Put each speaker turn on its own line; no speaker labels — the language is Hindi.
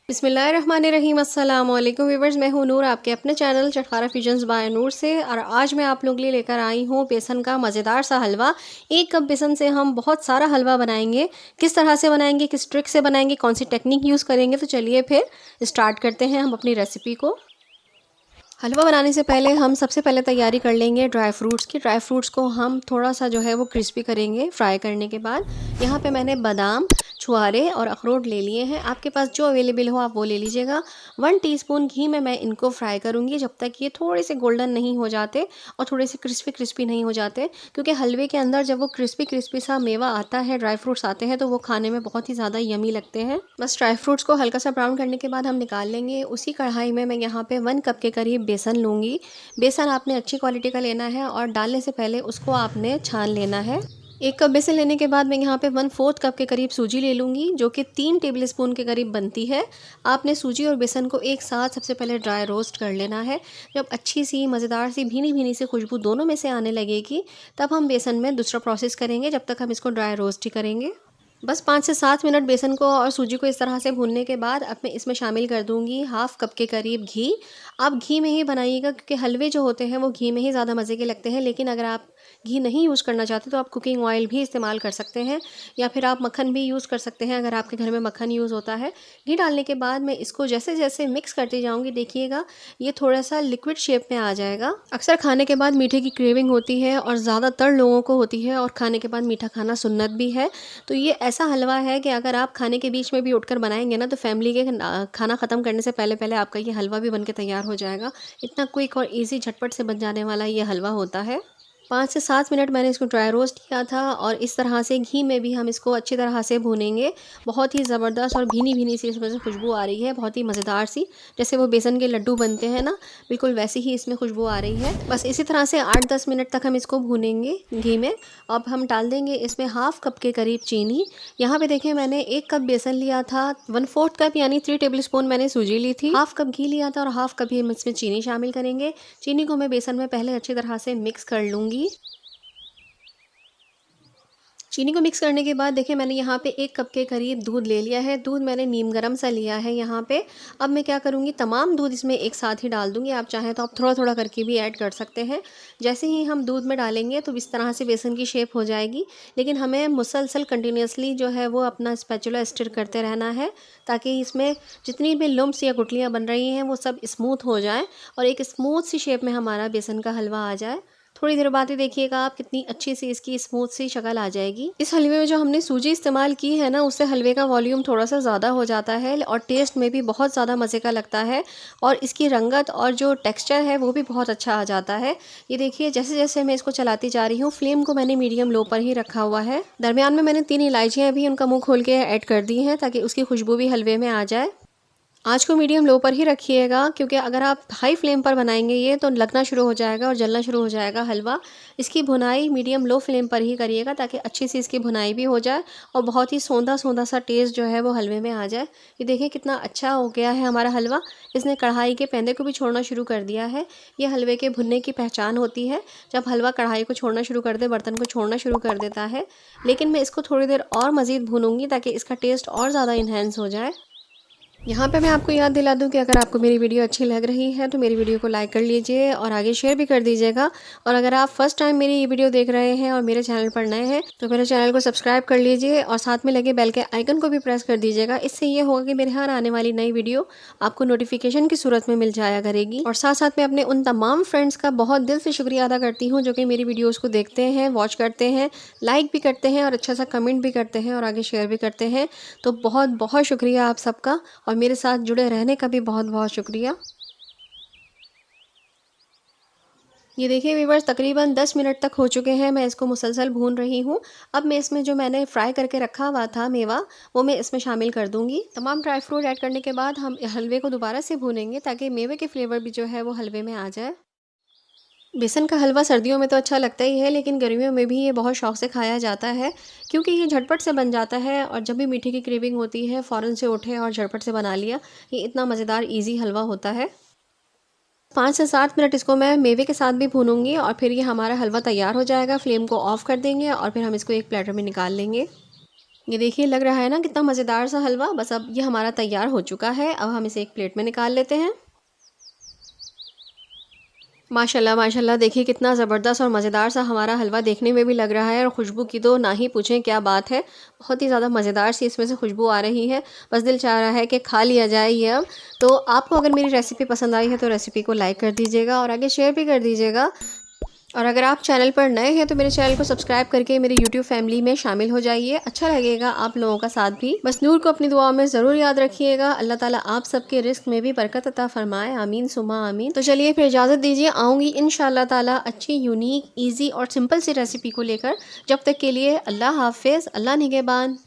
बिस्मिल्लाहिर्रहमानिर्रहीम। अस्सलाम वालेकुम व्यूअर्स, मैं हूं नूर, आपके अपने चैनल चटखारा फ्यूजन्स बाय नूर से। और आज मैं आप लोगों के लिए लेकर आई हूं बेसन का मज़ेदार सा हलवा। 1 कप बेसन से हम बहुत सारा हलवा बनाएंगे। किस तरह से बनाएंगे, किस ट्रिक से बनाएंगे, कौन सी टेक्निक यूज़ करेंगे, तो चलिए फिर स्टार्ट करते हैं हम अपनी रेसिपी को। हलवा बनाने से पहले हम सबसे पहले तैयारी कर लेंगे ड्राई फ्रूट्स की। ड्राई फ्रूट्स को हम थोड़ा सा जो है वो क्रिस्पी करेंगे फ्राई करने के बाद। यहाँ पे मैंने बादाम, छुहारे और अखरोट ले लिए हैं। आपके पास जो अवेलेबल हो आप वो ले लीजिएगा। 1 टीस्पून घी में मैं इनको फ्राई करूँगी जब तक ये थोड़े से गोल्डन नहीं हो जाते और थोड़े से क्रिस्पी क्रिस्पी नहीं हो जाते, क्योंकि हलवे के अंदर जब वो क्रिस्पी क्रिस्पी सा मेवा आता है, ड्राई फ्रूट्स आते हैं, तो वो खाने में बहुत ही ज़्यादा यमी लगते हैं। बस ड्राई फ्रूट्स को हल्का सा ब्राउन करने के बाद हम निकाल लेंगे। उसी कढ़ाई में मैं यहाँ पे 1 कप के करीब बेसन लूँगी। बेसन आपने अच्छी क्वालिटी का लेना है और डालने से पहले उसको आपने छान लेना है। 1 कप बेसन लेने के बाद मैं यहाँ पे 1/4 कप के करीब सूजी ले लूँगी, जो कि 3 टेबलस्पून के करीब बनती है। आपने सूजी और बेसन को एक साथ सबसे पहले ड्राई रोस्ट कर लेना है। जब अच्छी सी मज़ेदार सी भीनी भीनी सी खुशबू दोनों में से आने लगेगी, तब हम बेसन में दूसरा प्रोसेस करेंगे, जब तक हम इसको ड्राई रोस्ट ही करेंगे। बस 5 से 7 मिनट बेसन को और सूजी को इस तरह से भूनने के बाद अब मैं इसमें शामिल कर दूंगी 1/2 कप के करीब घी। आप घी में ही बनाइएगा, क्योंकि हलवे जो होते हैं वो घी में ही ज़्यादा मज़े के लगते हैं। लेकिन अगर आप घी नहीं यूज़ करना चाहते तो आप कुकिंग ऑयल भी इस्तेमाल कर सकते हैं, या फिर आप मक्खन भी यूज़ कर सकते हैं अगर आपके घर में मक्खन यूज़ होता है। घी डालने के बाद मैं इसको जैसे जैसे मिक्स करती जाऊँगी, देखिएगा ये थोड़ा सा लिक्विड शेप में आ जाएगा। अक्सर खाने के बाद मीठे की क्रेविंग होती है और ज़्यादातर लोगों को होती है, और खाने के बाद मीठा खाना सुन्नत भी है। तो ये ऐसा हलवा है कि अगर आप खाने के बीच में भी उठकर बनाएंगे ना, तो फैमिली के खाना ख़त्म करने से पहले पहले आपका ये हलवा भी बन के तैयार हो जाएगा। इतना क्विक और इजी झटपट से बन जाने वाला ये हलवा होता है। 5 से 7 मिनट मैंने इसको ड्राई रोस्ट किया था, और इस तरह से घी में भी हम इसको अच्छी तरह से भूनेंगे। बहुत ही ज़बरदस्त और भीनी भीनी सी इसमें से खुशबू आ रही है, बहुत ही मज़ेदार सी, जैसे वो बेसन के लड्डू बनते हैं ना, बिल्कुल वैसी ही इसमें खुशबू आ रही है। बस इसी तरह से 8-10 मिनट तक हम इसको भूनेंगे घी में। अब हम डाल देंगे इसमें 1/2 कप के करीब चीनी। यहाँ पे देखें, मैंने 1 कप बेसन लिया था, 1/4 कप यानी 3 टेबलस्पून मैंने सूजी ली थी, 1/2 कप घी लिया था और 1/2 कप ही हम इसमें चीनी शामिल करेंगे। चीनी को मैं बेसन में पहले अच्छी तरह से मिक्स कर लूँगी। चीनी को मिक्स करने के बाद देखिए, मैंने यहाँ पे 1 कप के करीब दूध ले लिया है। दूध मैंने नीम गर्म सा लिया है यहाँ पे। अब मैं क्या करूँगी, तमाम दूध इसमें एक साथ ही डाल दूँगी। आप चाहें तो आप थोड़ा थोड़ा करके भी ऐड कर सकते हैं। जैसे ही हम दूध में डालेंगे तो इस तरह से बेसन की शेप हो जाएगी, लेकिन हमें मुसलसल कंटिन्यूसली जो है वो अपना स्पैचुला स्टिर करते रहना है, ताकि इसमें जितनी भी लम्प्स या गुठलियाँ बन रही हैं वो सब स्मूथ हो जाए और एक स्मूथ सी शेप में हमारा बेसन का हलवा आ जाए। थोड़ी देर बाद ही देखिएगा आप, कितनी अच्छी सी इसकी स्मूथ सी शक्ल आ जाएगी। इस हलवे में जो हमने सूजी इस्तेमाल की है ना, उससे हलवे का वॉल्यूम थोड़ा सा ज़्यादा हो जाता है और टेस्ट में भी बहुत ज़्यादा मज़े का लगता है, और इसकी रंगत और जो टेक्सचर है वो भी बहुत अच्छा आ जाता है। ये देखिए, जैसे जैसे मैं इसको चलाती जा रही हूँ, फ्लेम को मैंने मीडियम लो पर ही रखा हुआ है। दरमियान में मैंने 3 इलायचियाँ भी उनका मुँह खोल के ऐड कर दी हैं, ताकि उसकी खुशबू भी हलवे में आ जाए। आँच को मीडियम लो पर ही रखिएगा, क्योंकि अगर आप हाई फ्लेम पर बनाएंगे ये तो लगना शुरू हो जाएगा और जलना शुरू हो जाएगा हलवा। इसकी भुनाई मीडियम लो फ्लेम पर ही करिएगा, ताकि अच्छी सी इसकी भुनाई भी हो जाए और बहुत ही सौंधा सौंधा सा टेस्ट जो है वो हलवे में आ जाए। ये देखिए कितना अच्छा हो गया है हमारा हलवा। इसने कढ़ाई के पैंदे को भी छोड़ना शुरू कर दिया है। ये हलवे के भुनने की पहचान होती है, जब हलवा कढ़ाई को छोड़ना शुरू कर दे, बर्तन को छोड़ना शुरू कर देता है। लेकिन मैं इसको थोड़ी देर और मज़ीद भूनूंगी, ताकि इसका टेस्ट और ज़्यादा इन्हेंस हो जाए। यहाँ पे मैं आपको याद दिला दूँ कि अगर आपको मेरी वीडियो अच्छी लग रही है तो मेरी वीडियो को लाइक कर लीजिए और आगे शेयर भी कर दीजिएगा। और अगर आप फर्स्ट टाइम मेरी ये वीडियो देख रहे हैं और मेरे चैनल पर नए हैं तो मेरे चैनल को सब्सक्राइब कर लीजिए और साथ में लगे बेल के आइकन को भी प्रेस कर दीजिएगा। इससे ये होगा कि मेरे यहाँ आने वाली नई वीडियो आपको नोटिफिकेशन की सूरत में मिल जाया करेगी। और साथ साथ मैं अपने उन तमाम फ्रेंड्स का बहुत दिल से शुक्रिया अदा करती हूँ, जो कि मेरी वीडियोज़ को देखते हैं, वॉच करते हैं, लाइक भी करते हैं और अच्छा सा कमेंट भी करते हैं और आगे शेयर भी करते हैं। तो बहुत बहुत शुक्रिया आप सबका, और मेरे साथ जुड़े रहने का भी बहुत बहुत शुक्रिया। ये देखिए व्यूअर्स, तकरीबन 10 मिनट तक हो चुके हैं, मैं इसको मुसलसल भून रही हूँ। अब मैं इसमें जो मैंने फ्राई करके रखा हुआ था मेवा, वो मैं इसमें शामिल कर दूँगी। तमाम ड्राई फ्रूट ऐड करने के बाद हम हलवे को दोबारा से भूनेंगे, ताकि मेवे के फ्लेवर भी जो है वो हलवे में आ जाए। बेसन का हलवा सर्दियों में तो अच्छा लगता ही है, लेकिन गर्मियों में भी ये बहुत शौक़ से खाया जाता है, क्योंकि ये झटपट से बन जाता है। और जब भी मीठे की क्रेविंग होती है, फ़ौरन से उठे और झटपट से बना लिया। ये इतना मज़ेदार ईजी हलवा होता है। 5 से 7 मिनट इसको मैं मेवे के साथ भी भूनूंगी, और फिर ये हमारा हलवा तैयार हो जाएगा। फ्लेम को ऑफ़ कर देंगे और फिर हम इसको एक प्लेटर में निकाल लेंगे। ये देखिए लग रहा है ना कितना मज़ेदार सा हलवा। बस अब ये हमारा तैयार हो चुका है। अब हम इसे एक प्लेट में निकाल लेते हैं। माशाल्लाह माशाल्लाह, देखिए कितना ज़बरदस्त और मज़ेदार सा हमारा हलवा देखने में भी लग रहा है, और खुशबू की तो ना ही पूछें क्या बात है। बहुत ही ज़्यादा मज़ेदार सी इसमें से खुशबू आ रही है। बस दिल चाह रहा है कि खा लिया जाए ये अब। तो आपको अगर मेरी रेसिपी पसंद आई है तो रेसिपी को लाइक कर दीजिएगा और आगे शेयर भी कर दीजिएगा। और अगर आप चैनल पर नए हैं तो मेरे चैनल को सब्सक्राइब करके मेरी यूट्यूब फैमिली में शामिल हो जाइए। अच्छा लगेगा आप लोगों का साथ भी। बस नूर को अपनी दुआओं में ज़रूर याद रखिएगा। अल्लाह ताला आप सबके रिस्क में भी बरकत अता फरमाए, आमीन सुमा आमीन। तो चलिए फिर इजाज़त दीजिए, आऊँगी इंशाअल्लाह ताला अच्छी, यूनिक, ईजी और सिंपल सी रेसिपी को लेकर। जब तक के लिए अल्लाह हाफिज़, अल्लाह निगहबान।